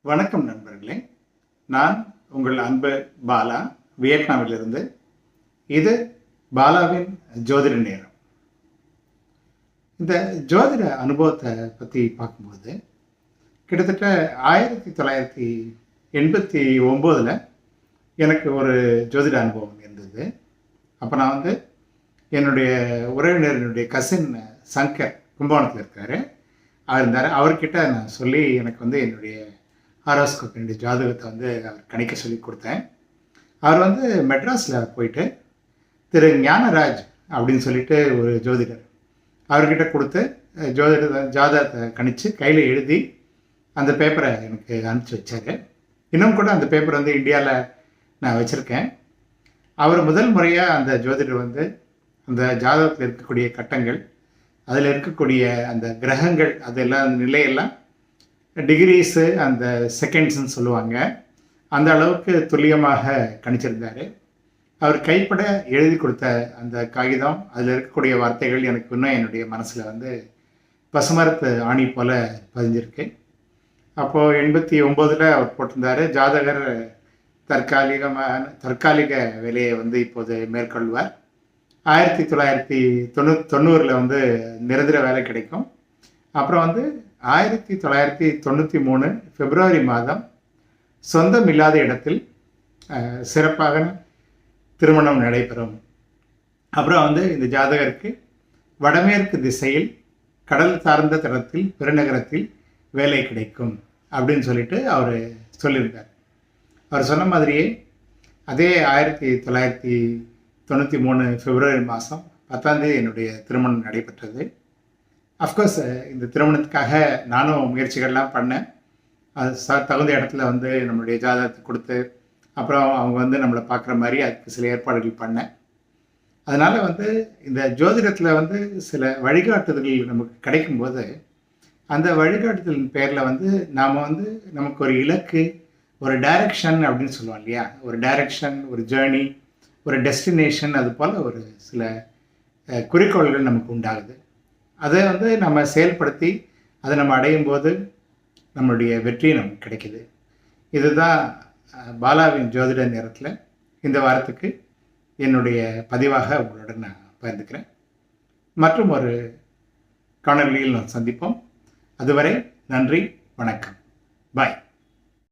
வணக்கம் நண்பர்களே. நான் உங்கள் அன்பு பாலா, வியட்நாமிலிருந்து. இது பாலாவின் ஜோதிட நேரம். இந்த ஜோதிட அனுபவத்தை பற்றி பார்க்கும்போது கிட்டத்தட்ட 1989 எனக்கு ஒரு ஜோதிட அனுபவம் இருந்தது. அப்போ நான் என்னுடைய உறவினரினுடைய கசின் சங்கர் கும்பகோணத்தில் இருக்கார். அவர் இருந்தார். அவர்கிட்ட நான் சொல்லி எனக்கு என்னுடைய ஹாரோஸ்கோப் என்னுடைய ஜாதகத்தை அவர் கணிக்க சொல்லி கொடுத்தேன். அவர் மெட்ராஸில் போயிட்டு திரு ஞானராஜ் அப்படின்னு சொல்லிட்டு ஒரு ஜோதிடர், அவர்கிட்ட கொடுத்து ஜாதகத்தை கணித்து கையில் எழுதி அந்த பேப்பரை எனக்கு அனுப்பிச்சி வச்சார். இன்னும் கூட அந்த பேப்பர் இந்தியாவில் நான் வச்சுருக்கேன். அவர் முதல் முறையாக அந்த ஜோதிடர் அந்த ஜாதகத்தில் இருக்கக்கூடிய கட்டங்கள், அதில் இருக்கக்கூடிய அந்த கிரகங்கள், அதெல்லாம் அந்த நிலையெல்லாம் டிகிரிஸு அந்த செகண்ட்ஸ்ன்னு சொல்லுவாங்க, அந்த அளவுக்கு துல்லியமாக கணிச்சிருந்தார். அவர் கைப்பட எழுதி கொடுத்த அந்த காகிதம், அதில் இருக்கக்கூடிய வார்த்தைகள் எனக்கு இன்னும் என்னுடைய மனசில் பசுமரத்து ஆணி போல் பதிஞ்சிருக்கு. அப்போது 89 அவர் போட்டிருந்தார், ஜாதகர் தற்காலிக வேலையை இப்போது மேற்கொள்வார். 1990 நிரந்தர வேலை கிடைக்கும். அப்புறம் 1993 பிப்ரவரி மாதம் சொந்தம் இல்லாத இடத்தில் சிறப்பாக திருமணம் நடைபெறும். அப்புறம் இந்த ஜாதகருக்கு வடமேற்கு திசையில் கடல் சார்ந்த தளத்தில் பெருநகரத்தில் வேலை கிடைக்கும் அப்படின்னு சொல்லிட்டு அவர் சொல்லியிருந்தார். அவர் சொன்ன மாதிரியே அதே 1993 பிப்ரவரி மாதம் 10ஆம் தேதி என்னுடைய திருமணம் நடைபெற்றது. அஃப்கோர்ஸ் இந்த திருமணத்துக்காக நானும் முயற்சிகள்லாம் பண்ணேன். அது தகுந்த இடத்துல நம்மளுடைய ஜாதகத்தை கொடுத்து, அப்புறம் அவங்க நம்மளை பார்க்குற மாதிரி அதுக்கு சில ஏற்பாடுகள் பண்ணேன். அதனால் இந்த ஜோதிடத்தில் சில வழிகாட்டுதல்கள் நமக்கு கிடைக்கும்போது, அந்த வழிகாட்டுதலின் பேரில் நாம் நமக்கு ஒரு இலக்கு, ஒரு டைரக்ஷன் அப்படின்னு சொல்லுவோம் இல்லையா, ஒரு டைரக்ஷன், ஒரு ஜேர்னி, ஒரு டெஸ்டினேஷன், அது போல் ஒரு சில குறிக்கோள்கள் நமக்கு உண்டாகுது. அதை நம்ம செயல்படுத்தி அதை நம்ம அடையும் போது நம்மளுடைய வெற்றி நமக்கு கிடைக்கிது. இதுதான் பாலாவின் ஜோதிட நேரத்தில் இந்த வாரத்துக்கு என்னுடைய பதிவாக உங்களுடன் நான் பகிர்ந்துக்கிறேன். மற்றும் ஒரு காணொலியில் நாம் சந்திப்போம். அதுவரை நன்றி, வணக்கம், பாய்.